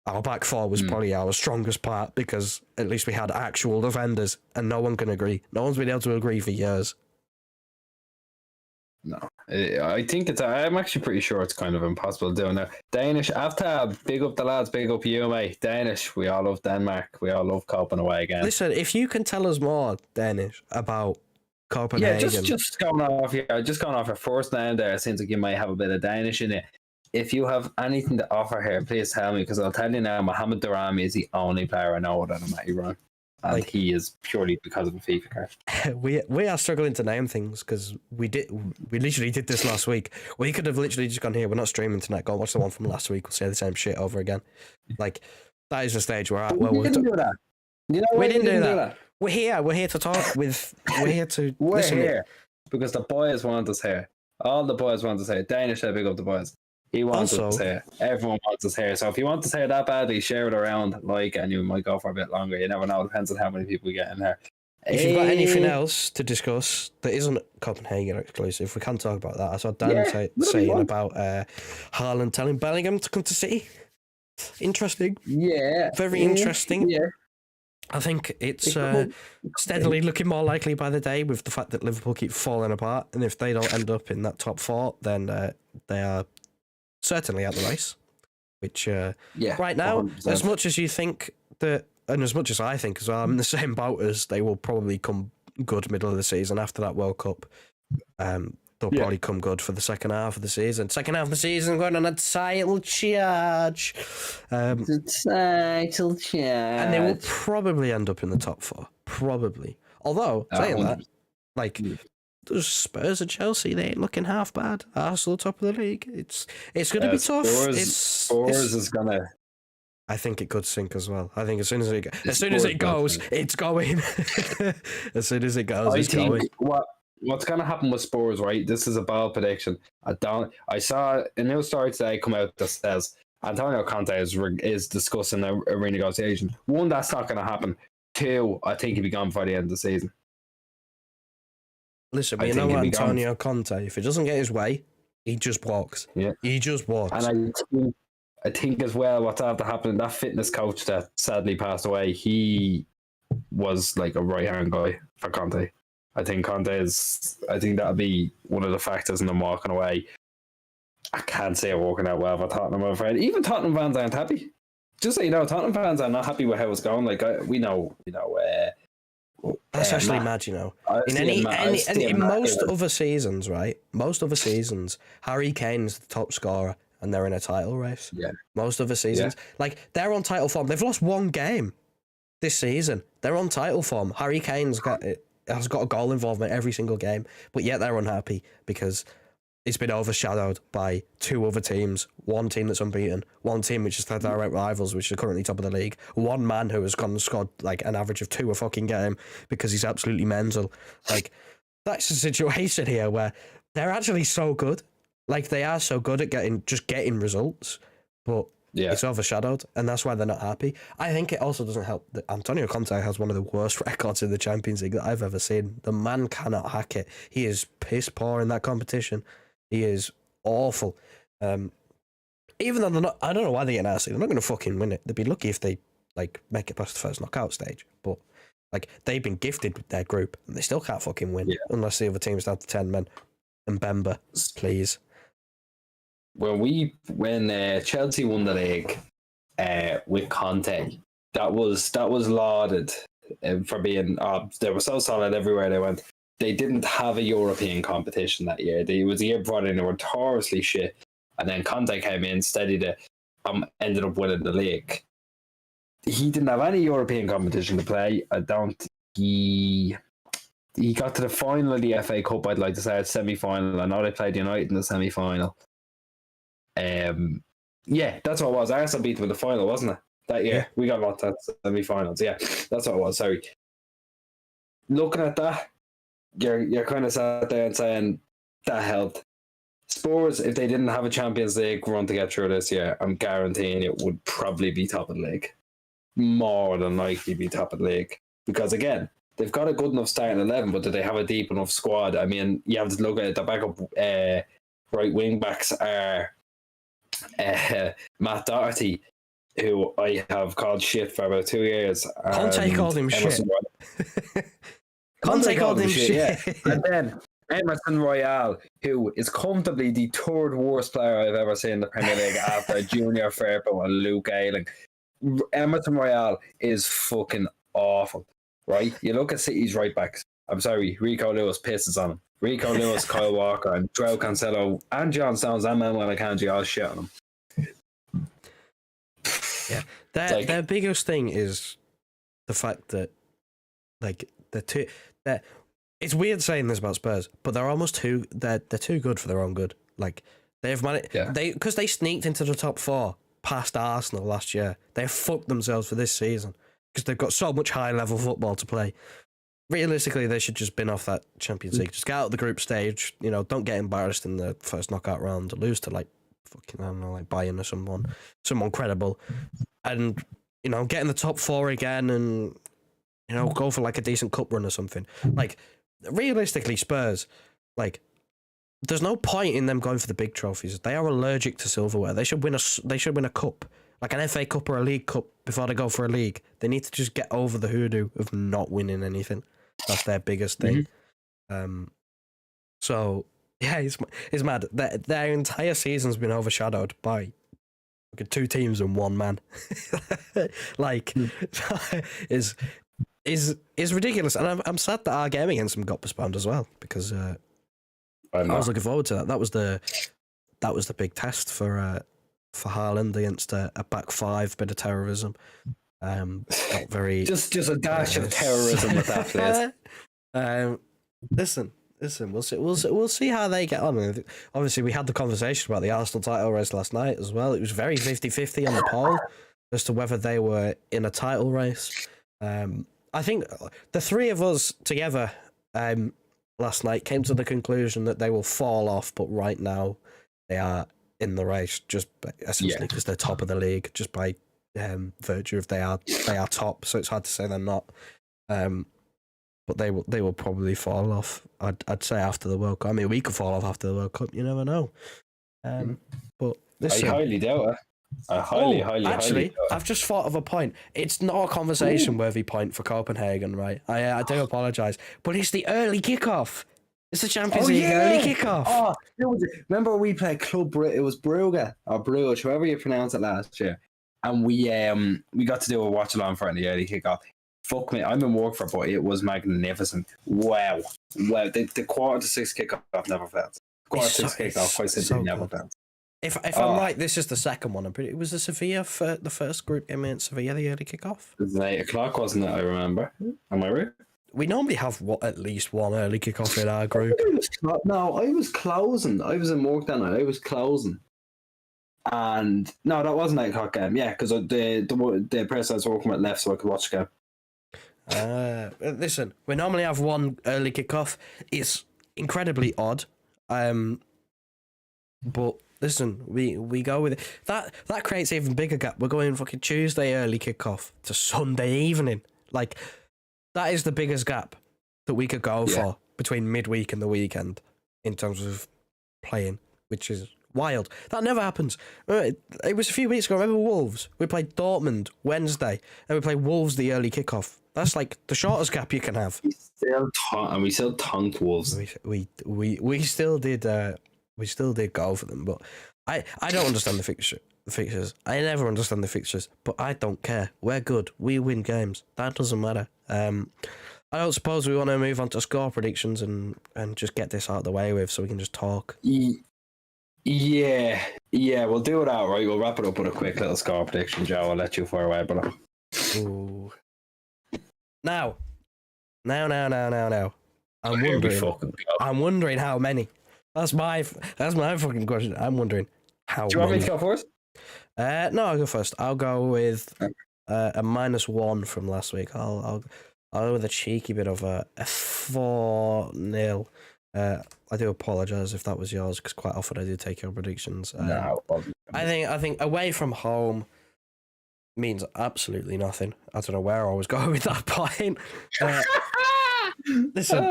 Our back four was probably our strongest part because at least we had actual defenders, and no one can agree. No one's been able to agree for years. No, I think I'm actually pretty sure it's kind of impossible to do now. Danish, after big up the lads, big up you, mate. Danish, we all love Denmark. We all love Copenhagen away again. Listen, if you can tell us more, Danish, about Copenhagen. Yeah, just going off your first name there, it seems like you might have a bit of Danish in it. if you have anything to offer here, please tell me, because I'll tell you now, Mohamed Darami is the only player I know that I'm at Iran. And Like- he is purely because of a FIFA card. We are struggling to name things because we literally did this last week. We could have literally just gone, here, we're not streaming tonight, go watch the one from last week, we'll say the same shit over again. Like, that is the stage we're at. But we didn't do that. You know We why didn't do that. that? We're here to talk with, we're here to We're listen. here because the boys want us here. All the boys want us here. Danish said big up the boys. He wants us here. Everyone wants us here. So if you want us here that badly, share it around, and you might go for a bit longer. You never know. It depends on how many people we get in there. If you've got anything else to discuss that isn't Copenhagen exclusive, we can talk about that. I saw Dan saying about Haaland telling Bellingham to come to City. Interesting. Yeah. Very interesting. Yeah. I think it's steadily looking more likely by the day with the fact that Liverpool keep falling apart. And if they don't end up in that top four, then they are certainly out the race. Which, right now, 100%. as much as you think that, and as much as I think as well, I'm in the same boat as they will probably come good middle of the season after that World Cup. They'll probably come good for the second half of the season. Second half of the season, going on a title charge. Title charge. And they will probably end up in the top four. Probably. Although, saying that, like, there's Spurs and Chelsea, they ain't looking half bad. Arsenal top of the league. It's going to be tough. Spurs is going to... I think it could sink as well. I think as soon as it goes, it's going. As soon as it goes, it's going. What's going to happen with Spurs, right? This is a bold prediction. I saw a new story today come out that says Antonio Conte is discussing a renegotiation. One, that's not going to happen. Two, I think he'll be gone before the end of the season. Listen, you know Antonio Conte, if he doesn't get his way, he just walks. Yeah. He just walks. And I think as well, what's after happening, that fitness coach that sadly passed away, he was like a right-hand guy for Conte. I think that'll be one of the factors in them walking away. I can't say it working out well for Tottenham, I'm afraid. Even Tottenham fans aren't happy. Just so you know, Tottenham fans are not happy with how it's going. Like, we know. That's actually mad, you know. In most other seasons, right? Most other seasons, Harry Kane's the top scorer and they're in a title race. Yeah. Most other seasons. Yeah. Like, they're on title form. They've lost one game this season. They're on title form. Harry Kane's has got a goal involvement every single game, but yet they're unhappy because it's been overshadowed by two other teams. One team that's unbeaten, one team which is their direct rivals, which are currently top of the league. One man who has gone and scored like an average of 2 a fucking game because he's absolutely mental. Like, that's the situation here where they're actually so good. Like, they are so good at getting results, but it's overshadowed, and that's why they're not happy. I think it also doesn't help that Antonio Conte has one of the worst records in the Champions League that I've ever seen. The man cannot hack it. He is piss poor in that competition. He is awful. Even though they're not, I don't know why they're getting arsed. They're not going to fucking win it. They'd be lucky if they like make it past the first knockout stage. But like, they've been gifted with their group, and they still can't fucking win unless the other team's down to 10 men. And Bemba, please. When Chelsea won the league with Conte, that was lauded for being they were so solid everywhere they went. They didn't have a European competition that year. It was a year before they were notoriously shit, and then Conte came in, steadied it, ended up winning the league. He didn't have any European competition to play. I don't think he got to the final of the FA Cup, I'd like to say, semi-final. I know they played United in the semi-final. That's what it was. Arsenal beat them in the final, wasn't it? That year. We got lots of semi-finals. Yeah, that's what it was. Sorry. Looking at that, you're kind of sat there and saying that helped. Spurs, if they didn't have a Champions League run to get through this year, I'm guaranteeing it would probably be top of the league. More than likely be top of the league. Because again, they've got a good enough starting 11, but do they have a deep enough squad? I mean, you have to look at it. The backup right wing backs are Matt Doherty, who I have called shit for about 2 years. Conte called him shit. Conte called him shit. Yeah. And then Emerson Royale, who is comfortably the third worst player I've ever seen in the Premier League after Junior Firpo and Luke Ayling. Emerson Royale is fucking awful, right? You look at City's right backs. I'm sorry, Rico Lewis pisses on him. Rico Lewis, Kyle Walker, and Joe Cancelo, and John Stones, and Manuel Akanji all shit on him. Yeah, their biggest thing is the fact that, like, it's weird saying this about Spurs, but they're almost they're too good for their own good. Like, they've managed, because they sneaked into the top 4 past Arsenal last year. They've fucked themselves for this season because they've got so much high level football to play. Realistically, they should just bin off that Champions League. Just get out of the group stage. You know, don't get embarrassed in the first knockout round. Lose to, like, fucking, I don't know, like Bayern or someone credible, and, you know, get in the top 4 again, and, you know, go for like a decent cup run or something. Like, realistically, Spurs, like, there's no point in them going for the big trophies. They are allergic to silverware. They should win a cup, like an FA Cup or a League Cup, before they go for a league. They need to just get over the hoodoo of not winning anything. That's their biggest thing. So yeah, it's mad. Their entire season's been overshadowed by 2 teams and 1 man. Like, is ridiculous. And I'm sad that our game against them got postponed as well, because I was looking forward to that. That was the big test for Haaland against a back 5, bit of terrorism. Not very just a dash of terrorism with that place. Listen, we'll see how they get on. Obviously, we had the conversation about the Arsenal title race last night as well. It was very 50-50 on the poll as to whether they were in a title race. I think the 3 of us together last night came to the conclusion that they will fall off, but right now they are in the race, just essentially because they're top of the league, just by virtue of they are top. So it's hard to say they're not. But they will probably fall off. I'd say after the World Cup. I mean, we could fall off after the World Cup. You never know. But listen, I highly doubt it. Highly doubt I've just thought of a point. It's not a conversation-worthy point for Copenhagen, right? I do apologise, but it's the early kickoff. It's the Champions League early kickoff. Oh, remember we played Club it was Brugge or Bruges, however you pronounce it, last year, and we got to do a watch along for it in the early kickoff. Fuck me, I'm in work for it, but it was magnificent. Wow. The 5:45 kickoff never fails. 5:45 kickoff, quite simply, never fails. If I'm right, this is the second one. It was the Sevilla for the first group game in Sevilla, the early kickoff. It was 8 o'clock, wasn't it? I remember. Am I right? We normally have at least one early kickoff in our group. I was closing. I was in work that night. I was closing. And no, that wasn't 8 o'clock game. Yeah, because the person I was working with left so I could watch the game. Listen, we normally have one early kickoff. It's incredibly odd. But listen, we go with it. That creates an even bigger gap. We're going fucking Tuesday early kickoff to Sunday evening. Like, that is the biggest gap that we could go for between midweek and the weekend in terms of playing, which is wild. That never happens. It was a few weeks ago. Remember Wolves? We played Dortmund Wednesday, and we played Wolves the early kickoff. That's like the shortest gap you can have. We still tanked Wolves. We still did. We still did go for them, but I don't understand the fixtures. I never understand the fixtures, but I don't care. We're good. We win games. That doesn't matter. I don't suppose we want to move on to score predictions and just get this out of the way with, so we can just talk. Yeah, we'll do it outright. We'll wrap it up with a quick little score prediction, Joe. I'll let you fire away, but Ooh. Now. I'm wondering how many. That's my fucking question. I'm wondering how many. Do you want me to go first? No, I'll go first. I'll go with a -1 from last week. I'll go with a cheeky bit of a 4-0. I do apologise if that was yours, because quite often I do take your predictions. No, I think away from home means absolutely nothing. I don't know where I was going with that point. Listen,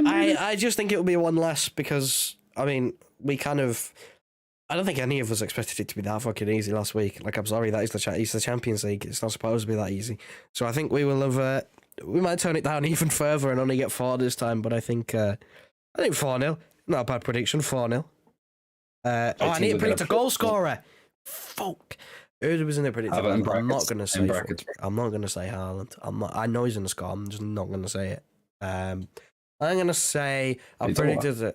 I just think it will be one less, because I mean, I don't think any of us expected it to be that fucking easy last week. Like, I'm sorry, that is it's the Champions League. It's not supposed to be that easy. So I think we will have. We might turn it down even further and only get 4 this time. But I think 4-0. Not a bad prediction. 4-0. I need to predict a goal scorer. Fuck. Who was in the prediction? I'm not going to say. I'm not going to say Haaland. I know he's in the score. I'm just not going to say it. I'm gonna say I predicted a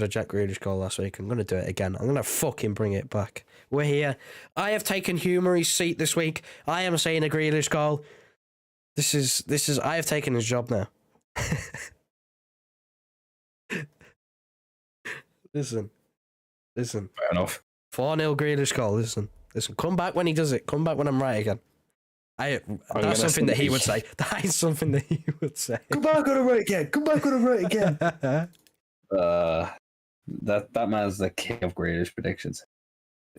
Jack Grealish goal last week. I'm gonna do it again. I'm gonna fucking bring it back. We're here. I have taken Humery's seat this week. I am saying a Grealish goal. This is. I have taken his job now. Listen. Fair enough. 4-0 Grealish goal. Listen. Come back when he does it. Come back when I'm right again. That's something that he would say. That is something that he would say. Come back on the right again. Come back on the right again. That man's the king of Grealish predictions.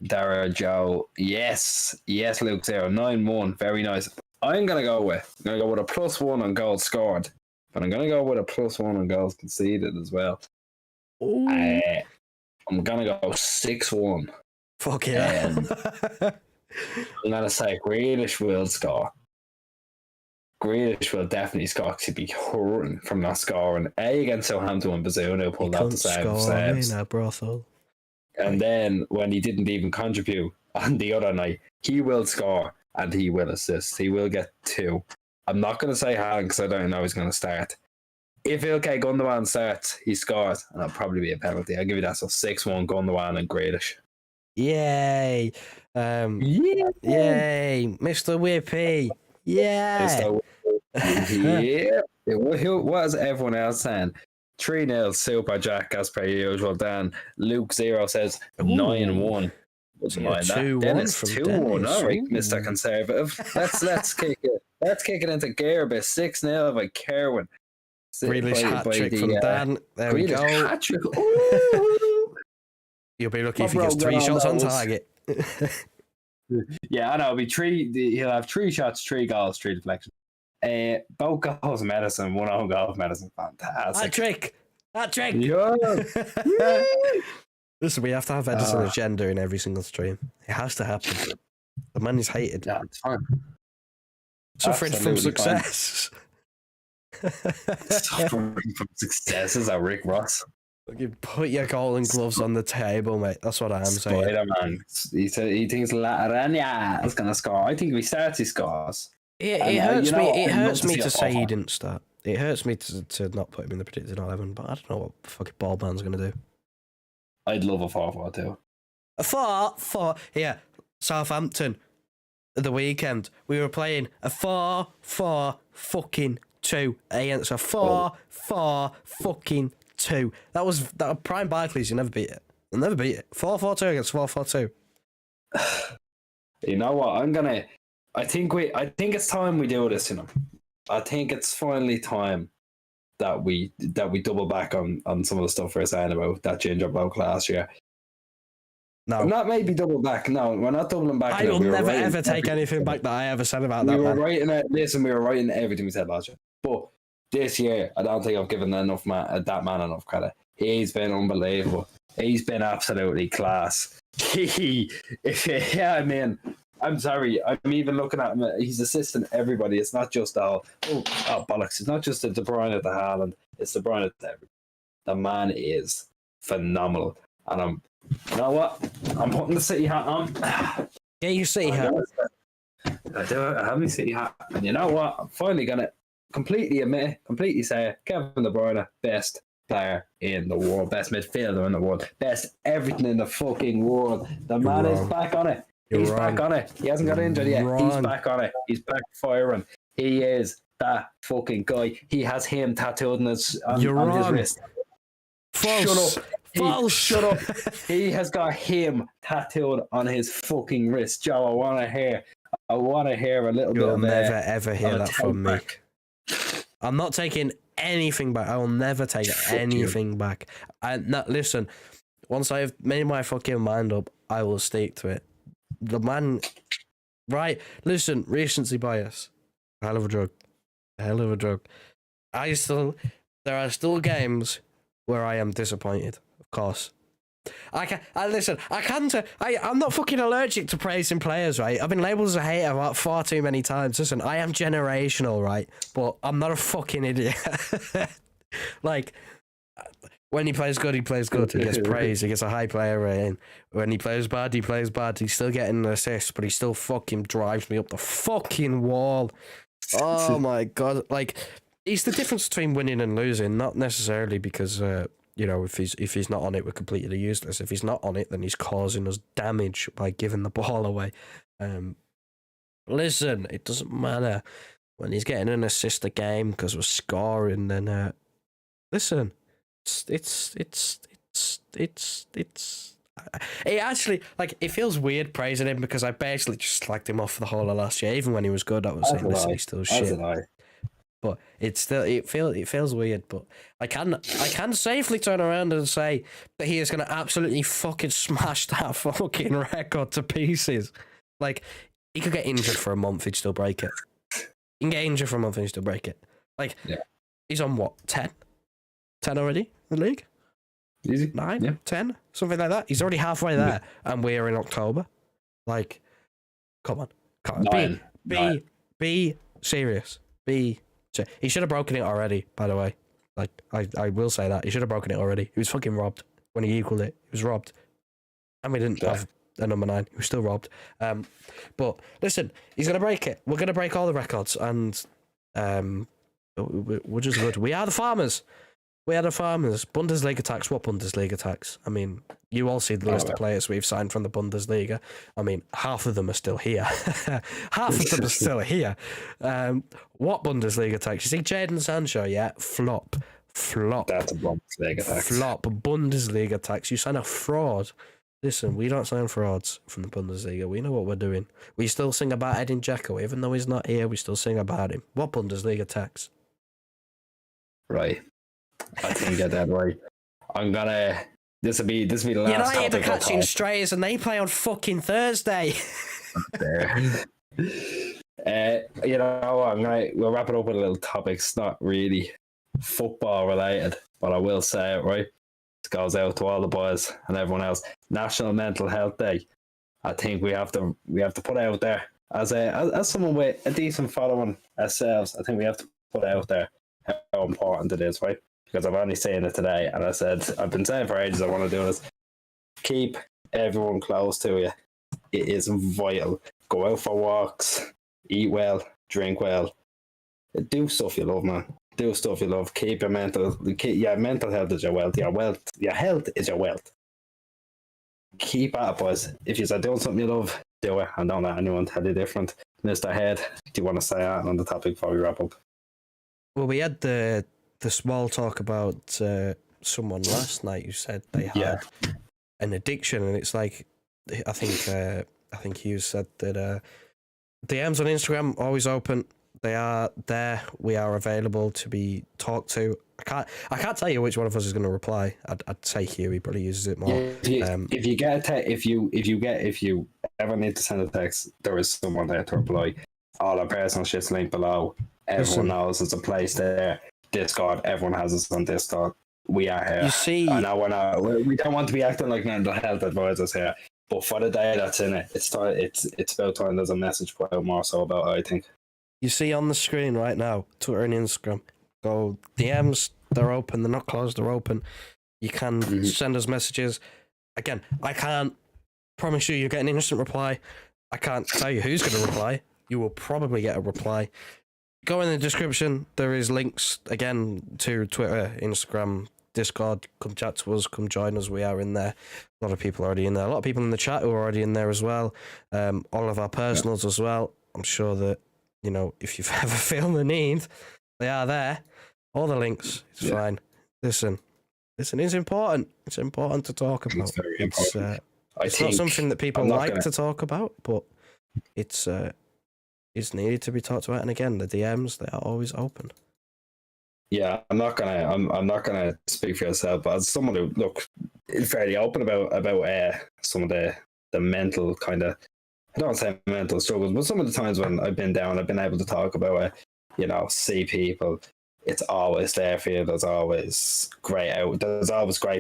Dara Joe, yes, Luke 9-1, very nice. I'm gonna go with a +1 on goals scored, but I'm gonna go with a +1 on goals conceded as well. I'm gonna go 6-1. Fuck yeah. I'm gonna say Grealish will score. Grealish will definitely score because he'd be hurting from not scoring. Against Southampton and Bazunu pulled out the saves. And then when he didn't even contribute on the other night, he will score and he will assist. He will get 2. I'm not going to say Haaland because I don't know he's going to start. If Ilkay Gundogan starts, he scores, and it'll probably be a penalty. I'll give you that. So 6-1 Gundogan and Grealish. Yay! Yay! Mr. Whippy! Yeah! Yeah. What is everyone else saying? 3-0 Super Jack as per usual. Dan Luke 0 says 9-1. Wouldn't mind that. Dennis 2-1. All right, Mr. Conservative. Let's kick it. Let's kick it into gear a bit. 6-0 by Kerwin. Grealish hat-trick from Dan. There we go. Hat-trick. You'll be lucky if he gets 3 shots on target. Yeah, I know. It'll be 3. He'll have 3 shots, 3 goals, 3 deflections. Both goals medicine, 1 own goal of medicine. Fantastic. Hat-trick. Yeah. Listen, we have to have Edison agenda in every single stream. It has to happen. The man is hated. Yeah, it's fine. Suffering from success. Suffering from success is our Rick Ross. You put your golden gloves on the table, mate. That's what I am saying. Spider-Man. He thinks Latarania is going to score. I think if he starts, he scores. It hurts me. It hurts me to say he didn't start. It hurts me to not put him in the predicted 11, but I don't know what fucking ball man's going to do. I'd love a 4-4-2. A 4-4. Yeah, Southampton. The weekend we were playing a 4-4-2 against a 4-4-2. That was prime Barclays. You never beat it. You'll never beat it. 4-4-2 against 4-4-2. You know what? I think it's time we do this. I think it's finally time that we double back on some of the stuff we're saying about that ginger bloke last year. No, not maybe double back. No, we're not doubling back. I will never ever take anything back that I ever said about that. We were writing everything we said last year. But this year, I don't think I've given that man enough credit. He's been unbelievable. He's been absolutely class. I'm sorry. I'm even looking at him. He's assisting everybody. It's not just bollocks. It's not just the De Bruyne at the Haaland. It's De Bruyne at everybody. The man is phenomenal. And you know what? I'm putting the City hat on. Yeah, you City hat. I do. I have my City hat. And you know what? I'm finally going to completely admit it, completely say it. Kevin De Bruyne, best player in the world, best midfielder in the world, best everything in the fucking world. The man is back on it. He's back on it. He hasn't got injured yet. He's back on it. He's back firing. He is that fucking guy. He has him tattooed on his wrist. False. Shut up. He has got him tattooed on his fucking wrist. Joe, I want to hear a little bit of You'll never ever hear that from me. I'm not taking anything back. I will never take anything back. Listen, once I've made my fucking mind up, I will stick to it. The man, right? Listen, recency bias, hell of a drug. There are still games where I am disappointed. Of course, I'm not fucking allergic to praising players, right? I've been labelled as a hater far too many times. Listen, I am generational, right? But I'm not a fucking idiot. Like, when he plays good, he plays good. He gets praise. He gets a high player rating. When he plays bad, he plays bad. He's still getting an assist, but he still fucking drives me up the fucking wall. Oh my God. Like, He's the difference between winning and losing, not necessarily because if he's not on it, we're completely useless. If he's not on it, then he's causing us damage by giving the ball away. Listen, it doesn't matter when he's getting an assist a game because we're scoring. Then listen, it's it actually, like, it feels weird praising him because I basically just slagged him off for the whole of last year. Even when he was good, I was saying, listen, he's still shit. But it feels weird. But I can safely turn around and say that he is going to absolutely fucking smash that fucking record to pieces. Like, he could get injured for a month, he'd still break it. He can get injured for a month and he'd still break it. Like, he's on what, 10? 10 already in the league? Easy. 9, 10, something like that. He's already halfway there, and we're in October. Like, come on. Be serious. He should have broken it already, by the way. Like, I will say that. He should have broken it already. He was fucking robbed when he equaled it. He was robbed. And we didn't have a number 9. He was still robbed. But listen, he's going to break it. We're going to break all the records, and we're just good. We are the farmers. Bundesliga tax. What Bundesliga tax? I mean, you all see the list of players we've signed from the Bundesliga. I mean, half of them are still here. What Bundesliga tax? You see Jadon Sancho, yeah? Flop. That's a Bundesliga tax. Flop. Bundesliga tax. You sign a fraud. Listen, we don't sign frauds from the Bundesliga. We know what we're doing. We still sing about Edin Dzeko. Even though he's not here, we still sing about him. What Bundesliga tax? Right. I think you get that right. I'm gonna. This will be the last. United are catching strays, and they play on fucking Thursday. We'll wrap it up with a little topic. It's not really football related, but I will say it right. It goes out to all the boys and everyone else. National Mental Health Day. I think we have to put out there as someone with a decent following ourselves. I think we have to put out there how important it is, right? Because I've only seen it today, and I've been saying for ages I want to do this. Keep everyone close to you. It is vital. Go out for walks, eat well, drink well, do stuff you love, man. Do stuff you love. Keep your mental health is your wealth. Your health is your wealth. Keep at it, boys. If you're doing something you love, do it, and don't let anyone tell you different. Mr. Head, do you want to say that on the topic before we wrap up? Well, we had the small talk about someone last night who said they had an addiction, and it's like, I think Hughes said that DMs on Instagram always open. They are there. We are available to be talked to. I can't tell you which one of us is going to reply. I'd say Hugh. He probably uses it more. If you get a text, if you ever need to send a text, there is someone there to reply. All our personal shit's linked below. Everyone knows there's a place there. Discord, everyone has us on Discord. We are here. You see, I know we don't want to be acting like mental health advisors here, but for the day that's in it, it's about time there's a message put out more so about it, I think. You see on the screen right now, Twitter and Instagram, go DMs, they're open, they're not closed, they're open. You can send us messages. Again, I can't promise you you'll get an instant reply. I can't tell you who's going to reply. You will probably get a reply. Go in the description. There is links, again, to Twitter, Instagram, Discord. Come chat to us. Come join us. We are in there. A lot of people are already in there. A lot of people in the chat who are already in there as well. All of our personals as well. I'm sure that, if you've ever feel the need, they are there. All the links. It's fine. Listen, it's important. It's important to talk about. It's very important. It's not something that people like to talk about, but it's needed to be talked about. And again, the DMs, they are always open. Yeah, I'm not gonna speak for yourself, but as someone who is fairly open about some of the mental kind of, I don't want to say mental struggles, but some of the times when I've been down, I've been able to talk about it. See people. It's always there for you. There's always great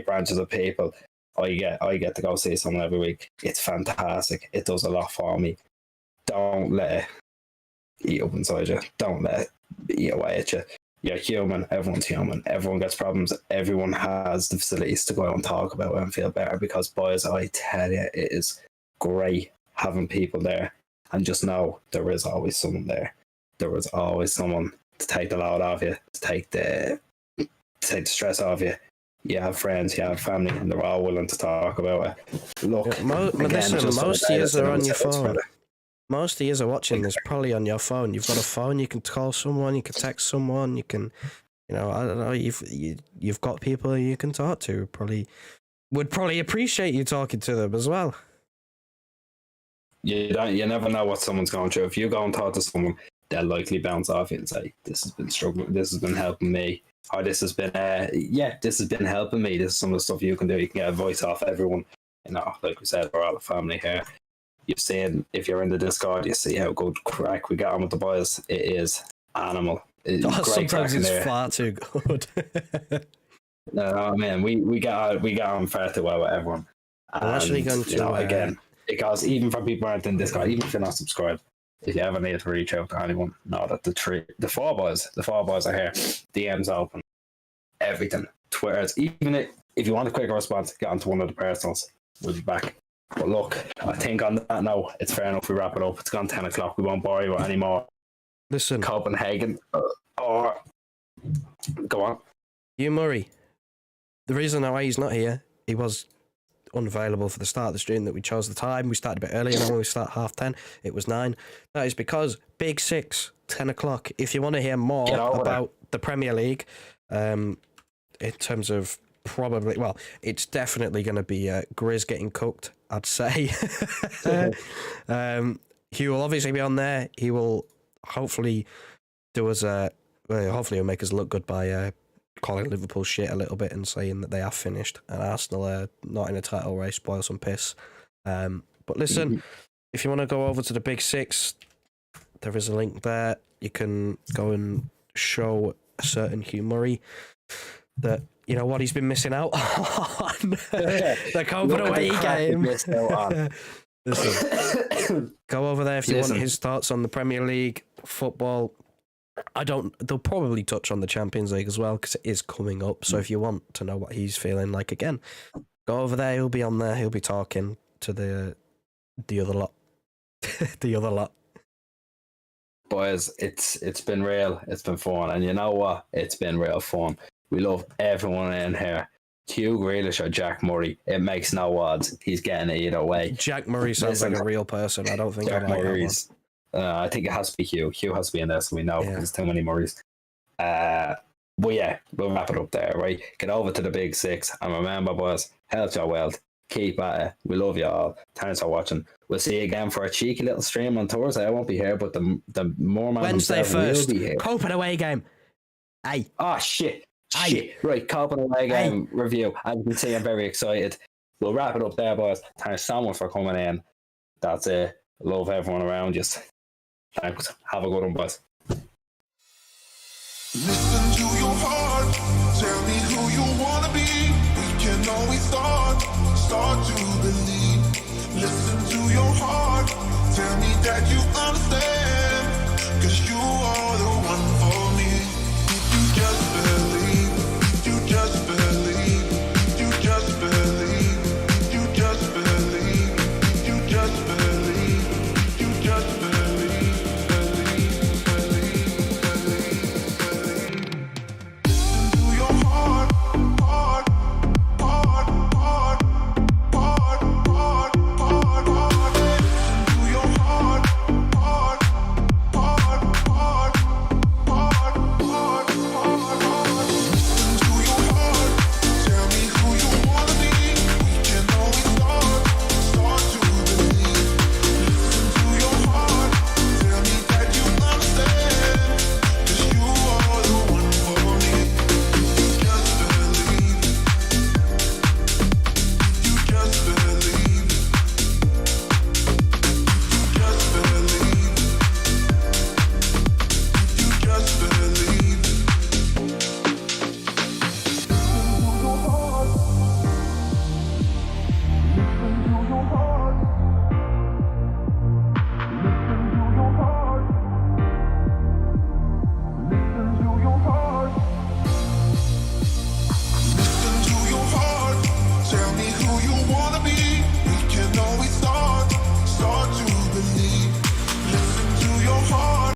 branches of people. I get to go see someone every week. It's fantastic. It does a lot for me. Don't let it eat up inside you. Don't let it eat away at you. You're human. Everyone's human. Everyone gets problems. Everyone has the facilities to go out and talk about it and feel better, because, boys, I tell you, it is great having people there, and just know there is always someone there. There is always someone to take the load off you, to take the stress off you. You have friends, you have family, and they're all willing to talk about it. Look, listen, most of you are on your phone. Most of you are watching this probably on your phone. You've got a phone, you can call someone, you can text someone, you can, I don't know, you've got people you can talk to. Would probably appreciate you talking to them as well. You never know what someone's going through. If you go and talk to someone, they'll likely bounce off you and say, "This has been struggling. This has been helping me." Or this has been, this has been helping me. This is some of the stuff you can do. You can get a voice off everyone. Like we said, we're all a family here. You've seen, if you're in the Discord, you see how good crack we got on with the boys. It is animal. Sometimes it's far too good. No, man, we got on far too well with everyone. I'm actually going to again, because even for people who aren't in Discord, even if you're not subscribed, if you ever need to reach out to anyone, know that the four boys are here. DMs open, everything. Twitters, even if you want a quicker response, get onto one of the personals. We'll be back. But look, I think on that note, it's fair enough we wrap it up. It's gone 10 o'clock. We won't bore you with any more. Listen, Copenhagen, or go on. Hugh Murray. The reason why he's not here, he was unavailable for the start of the stream that we chose the time. We started a bit earlier. Now when we start 10:30, it was 9. That is because Big 6, 10 o'clock. If you want to hear more about the Premier League, in terms of probably, well, it's definitely going to be Grizz getting cooked, I'd say. Hugh will obviously be on there. He will hopefully do us hopefully he'll make us look good by calling Liverpool shit a little bit and saying that they are finished and Arsenal are not in a title race, boil some piss. But listen, if you want to go over to the Big 6, there is a link there. You can go and show a certain Hugh Murray that, you know what, he's been missing out on the Copenhagen away game. Listen, go over there if you want his thoughts on the Premier League, football. They'll probably touch on the Champions League as well because it is coming up. So if you want to know what he's feeling like again, go over there. He'll be on there. He'll be talking to the other lot. The other lot. Boys, it's been real. It's been fun. And you know what? It's been real fun. We love everyone in here. Hugh Grealish or Jack Murray, it makes no odds. He's getting it either way. Jack Murray sounds like a real person. I don't think Jack I like Murray's. I think it has to be Hugh. Hugh has to be in there, so we know because there's too many Murrays. But yeah, we'll wrap it up there, right? Get over to the Big 6. And remember, boys, health your wealth. Keep at it. We love you all. Thanks for watching. We'll see you again for a cheeky little stream on Thursday. I won't be here, but the more man Wednesday first. will be here. Copenhagen away game. Aye. Oh, shit. Right, Copenhagen away game review. As you can see, I'm very excited. We'll wrap it up there, boys. Thanks so much for coming in. That's it. Love everyone around you. Thanks. Have a good one, boys.